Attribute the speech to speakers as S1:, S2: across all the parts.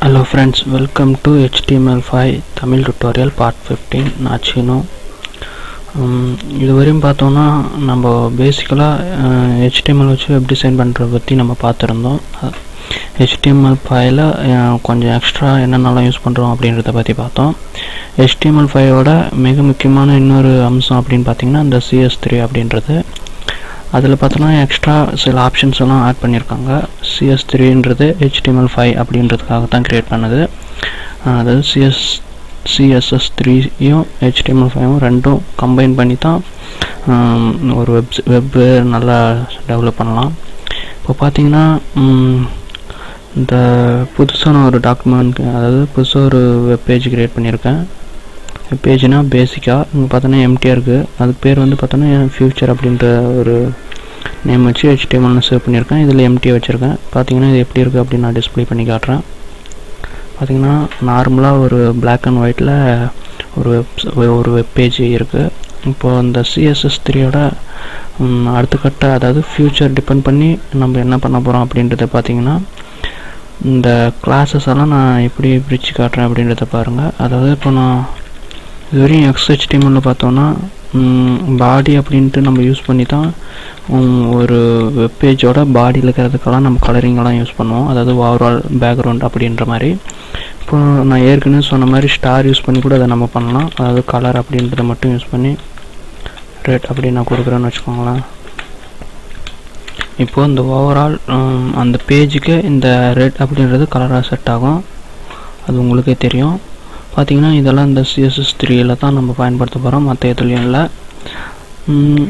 S1: Hello friends, welcome to HTML5 Tamil tutorial part 15. நான் சீனு. இதுவரையும் பார்த்தோம்னா நம்ம பேசிக்கலாக HTML வச்சு வெப் டிசைன் பண்ணுறத பற்றி நம்ம பார்த்துருந்தோம். HTML5ல கொஞ்சம் எக்ஸ்ட்ரா என்னென்னலாம் யூஸ் பண்ணுறோம் அப்படின்றத பற்றி பார்த்தோம். HTML5ஓட மிக முக்கியமான இன்னொரு அம்சம் அப்படின்னு பார்த்திங்கன்னா இந்த CS3 அப்படின்றது. அதில் பார்த்தோன்னா எக்ஸ்ட்ரா சில ஆப்ஷன்ஸ் எல்லாம் ஆட் பண்ணியிருக்காங்க. CS3ன்றது HTML5 அப்படின்றதுக்காக தான் க்ரியேட் பண்ணது. அதாவது CSS3யும் HTML5யும் ரெண்டும் கம்பைன் பண்ணி தான் ஒரு வெப்பு நல்லா டெவலப் பண்ணலாம். இப்போ பார்த்தீங்கன்னா இந்த புதுசான ஒரு டாக்குமெண்ட், அதாவது புதுசாக ஒரு வெப் பேஜ் க்ரியேட் பண்ணியிருக்கேன். பேஜ்னால் பேசிக்காக இங்கே பார்த்தோன்னா எம்டியாக இருக்குது. அது பேர் வந்து பார்த்தோன்னா ஃபியூச்சர் அப்படின்ற ஒரு நேம் வச்சு HTML சேவ் பண்ணியிருக்கேன். இதில் எம்டியாக வச்சுருக்கேன். பார்த்தீங்கன்னா இது எப்படி இருக்குது அப்படின்னு நான் டிஸ்பிளே பண்ணி காட்டுறேன். பார்த்தீங்கன்னா நார்மலாக ஒரு பிளாக் அண்ட் ஒயிட்டில் ஒரு வெப் பேஜ் இருக்குது. இப்போது இந்த CSS3யோட அடுத்த கட்ட, அதாவது ஃபியூச்சர் டிபெண்ட் பண்ணி நம்ம என்ன பண்ண போகிறோம் அப்படின்றத பார்த்தீங்கன்னா இந்த கிளாஸஸ் எல்லாம் நான் எப்படி பிரித்து காட்டுறேன் அப்படின்றத பாருங்கள். அதாவது இப்போ நான் இதுவரையும் XHTML பார்த்தோன்னா பாடி அப்படின்ட்டு நம்ம யூஸ் பண்ணி தான் ஒரு வெப்பேஜோட பாடியில் இருக்கிறதுக்கெல்லாம் நம்ம கலரிங்கெல்லாம் யூஸ் பண்ணுவோம். அதாவது ஓவரால் பேக்ரவுண்ட் அப்படின்ற மாதிரி. இப்போ நான் ஏற்கனவே சொன்ன மாதிரி ஸ்டார் யூஸ் பண்ணி கூட அதை நம்ம பண்ணலாம். அதாவது கலர் அப்படின்றத மட்டும் யூஸ் பண்ணி ரெட் அப்படி நான் கொடுக்குறேன்னு வச்சுக்கோங்களேன். இப்போது இந்த ஓவரால் அந்த பேஜுக்கு இந்த ரெட் அப்படின்றது கலராக செட் ஆகும். அது உங்களுக்கே தெரியும். பார்த்திங்கன்னா இதெல்லாம் இந்த CSS3ல தான் நம்ம பயன்படுத்த போகிறோம், மற்ற எதுலையும் இல்லை.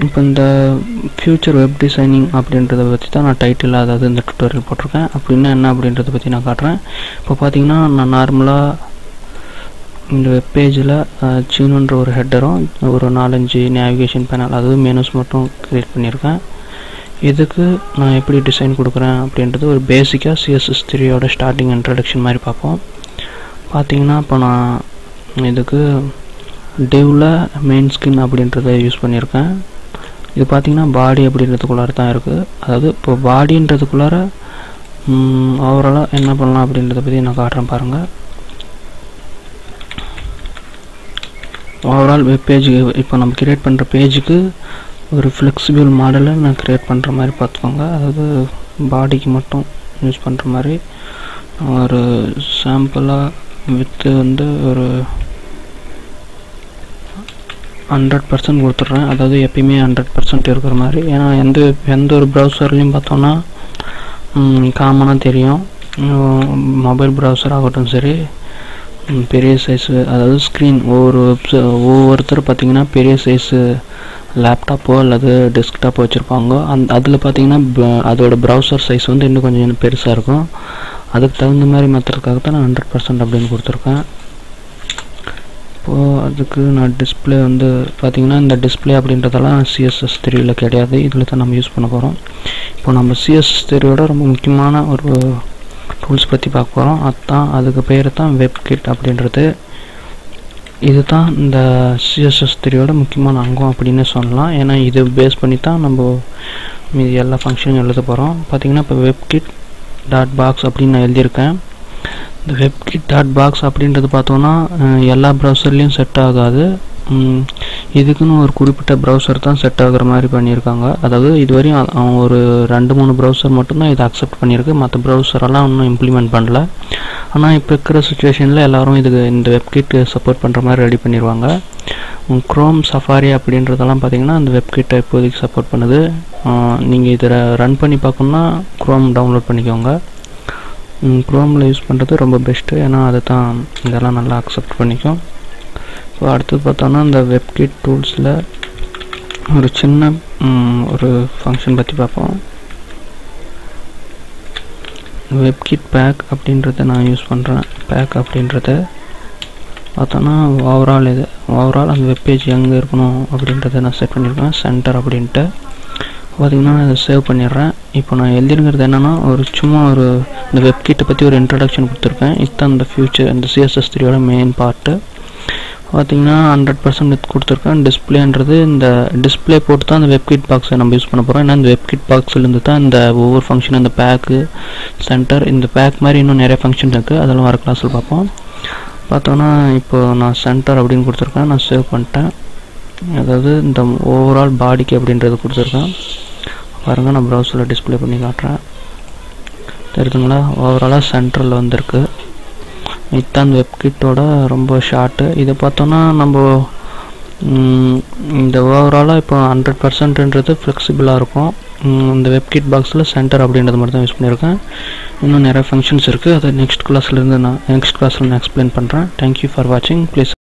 S1: இப்போ இந்த ஃபியூச்சர் வெப் டிசைனிங் அப்படின்றத பற்றி தான் நான் டைட்டில், அதாவது இந்த டுட்டோரியல் போட்டிருக்கேன். அப்படின்னா என்ன அப்படின்றத பற்றி நான் காட்டுறேன். இப்போ பார்த்திங்கன்னா நான் நார்மலாக இந்த வெப் பேஜில் சீனுன்ற ஒரு ஹெட்டரும் ஒரு 4-5 நேவிகேஷன் பேனல், அதாவது மெனுஸ் மட்டும் க்ரியேட் பண்ணியிருக்கேன். இதுக்கு நான் எப்படி டிசைன் கொடுக்குறேன் அப்படின்றது ஒரு பேசிக்காக CSS3யோட ஸ்டார்டிங் இன்ட்ரடக்ஷன் மாதிரி பார்ப்போம். பார்த்தீங்கன்னா இப்போ நான் இதுக்கு டிவ்வில் மெயின் ஸ்கின் அப்படின்றத யூஸ் பண்ணியிருக்கேன். இது பார்த்திங்கன்னா பாடி அப்படின்றதுக்குள்ளார தான் இருக்குது. அதாவது இப்போ பாடின்றதுக்குள்ளார ஓவராலாக என்ன பண்ணலாம் அப்படின்றத பற்றி நான் காட்டுறேன் பாருங்கள். ஓவரால் வெப் பேஜுக்கு இப்போ நம்ம க்ரியேட் பண்ணுற பேஜுக்கு ஒரு ஃப்ளெக்சிபிள் மாடலை நான் க்ரியேட் பண்ணுற மாதிரி பார்த்துக்கோங்க. அதாவது பாடிக்கு மட்டும் யூஸ் பண்ணுற மாதிரி ஒரு சாம்பிளாக வித்து வந்து ஒரு 100% கொடுத்துட்றேன். அதாவது எப்பயுமே 100% இருக்கிற மாதிரி. ஏன்னா எந்த ஒரு ப்ரௌசர்லேயும் பார்த்தோன்னா காமனாக தெரியும். மொபைல் ப்ரௌசர் ஆகட்டும் சரி, பெரிய சைஸு, அதாவது ஸ்க்ரீன் ஒவ்வொருத்தர் பார்த்திங்கன்னா பெரிய சைஸு லேப்டாப்போ அல்லது டெஸ்க்டாப்போ வச்சுருப்பாங்க. அதில் பார்த்திங்கன்னா அதோட ப்ரௌசர் சைஸ் வந்து இன்னும் கொஞ்சம் பெருசாக இருக்கும். அதுக்கு தகுந்த மாதிரி மாற்றுறதுக்காக தான் நான் 100% அப்படின்னு கொடுத்துருக்கேன். இப்போது அதுக்கு நான் டிஸ்பிளே வந்து பார்த்திங்கன்னா இந்த டிஸ்பிளே அப்படின்றதெல்லாம் CSS3ல கிடையாது. இதில் தான் நம்ம யூஸ் பண்ண போகிறோம். இப்போ நம்ம CSS3யோட ரொம்ப முக்கியமான ஒரு டூல்ஸ் பற்றி பார்க்க போகிறோம். அதுக்கு பேர் தான் வெப்கிட் அப்படின்றது. இது தான் இந்த CSS3யோட முக்கியமான அங்கம் அப்படின்னு சொல்லலாம். ஏன்னா இது பேஸ் பண்ணி தான் நம்ம மீதி எல்லா ஃபங்க்ஷனும் எழுத போகிறோம். பார்த்திங்கன்னா இப்போ webkit.box அப்படின்னு நான் எழுதியிருக்கேன். இந்த webkit.box அப்படின்றது பார்த்தோன்னா எல்லா ப்ரௌசர்லேயும் செட் ஆகாது. இதுக்குன்னு ஒரு குறிப்பிட்ட ப்ரௌசர் தான் செட் ஆகுற மாதிரி பண்ணியிருக்காங்க. அதாவது இதுவரையும் ஒரு 2-3 ப்ரௌசர் மட்டும்தான் இதை அக்செப்ட் பண்ணியிருக்கு. மற்ற ப்ரௌசரெல்லாம் இன்னும் இம்ப்ளிமெண்ட் பண்ணல. ஆனால் இப்போ இருக்கிற சுச்சுவேஷனில் எல்லோரும் இந்த வெப்கிட் சப்போர்ட் பண்ணுற மாதிரி ரெடி பண்ணிடுவாங்க. க்ரோம் சஃபாரி அப்படின்றதெல்லாம் பார்த்திங்கன்னா அந்த வெப்கிட்டை இப்போதைக்கு சப்போர்ட் பண்ணுது. நீங்கள் இதில் ரன் பண்ணி பார்க்கணுன்னா க்ரோம் டவுன்லோட் பண்ணிக்கோங்க. க்ரோமில் யூஸ் பண்ணுறது ரொம்ப பெஸ்ட்டு. ஏன்னா அதை தான் இதெல்லாம் நல்லா அக்செப்ட் பண்ணிக்கும். ஸோ அடுத்து பார்த்தோன்னா இந்த வெப்கிட் டூல்ஸில் ஒரு சின்ன ஒரு ஃபங்க்ஷன் பற்றி பார்ப்போம். வெப்கிட் பேக் அப்படின்றத நான் யூஸ் பண்ணுறேன். பேக் அப்படின்றத பார்த்தோன்னா ஓவரால் அந்த வெப்பேஜ் எங்கே இருக்கணும் அப்படின்றத நான் செட் பண்ணியிருக்கேன். சென்டர் அப்படின்ட்டு பார்த்திங்கன்னா நான் இதை சேவ் பண்ணிடுறேன். இப்போ நான் எழுதிருக்கிறது என்னென்னா சும்மா இந்த வெப்கிட்டை பற்றி ஒரு இன்ட்ரடக்ஷன் கொடுத்துருக்கேன். இதுதான் இந்த ஃபியூச்சர், இந்த CSS3யோட மெயின் பார்ட்டு. பார்த்தீங்கன்னா 100% வித் கொடுத்துருக்கேன். டிஸ்பிளேன்றது இந்த டிஸ்பிளே போட்டு தான் அந்த வெப்கிட் பாக்ஸை நம்ம யூஸ் பண்ண போகிறோம். ஏன்னா இந்த வெப்கிட் பாக்ஸ்லேருந்து தான் இந்த ஒவ்வொரு ஃபங்க்ஷன், இந்த பேக்கு, சென்டர், இந்த பேக் மாதிரி இன்னும் நிறைய ஃபங்க்ஷன் இருக்குது. அதெல்லாம் வர கிளாஸில் பார்ப்போம். பார்த்தோன்னா இப்போ நான் சென்டர் அப்படின்னு கொடுத்துருக்கேன். நான் சேவ் பண்ணிட்டேன். அதாவது இந்த ஓவரால் பாடிக்கு அப்படின்றது கொடுத்துருக்கேன். பாருங்கள், நான் ப்ரௌசரில் டிஸ்பிளே பண்ணி காட்டுறேன். தெரியுதுங்களா? ஓவராலாக சென்டரில் வந்திருக்கு. இதுதான் வெப்கிட்டோட ரொம்ப ஷார்ட்டு. இதை பார்த்தோன்னா நம்ம இந்த ஓவராலாக இப்போ 100%ன்றது ஃப்ளெக்சிபிளாக இருக்கும். இந்த வெப்கிட் பாக்ஸில் சென்டர் அப்படின்றது மட்டும் தான் யூஸ் பண்ணியிருக்கேன். இன்னும் நிறைய ஃபங்க்ஷன்ஸ் இருக்குது. அதை நெக்ஸ்ட் கிளாஸில் நான் எக்ஸ்பிளைன் பண்ணுறேன். தேங்க்யூ ஃபார் வாட்சிங். ப்ளீஸ்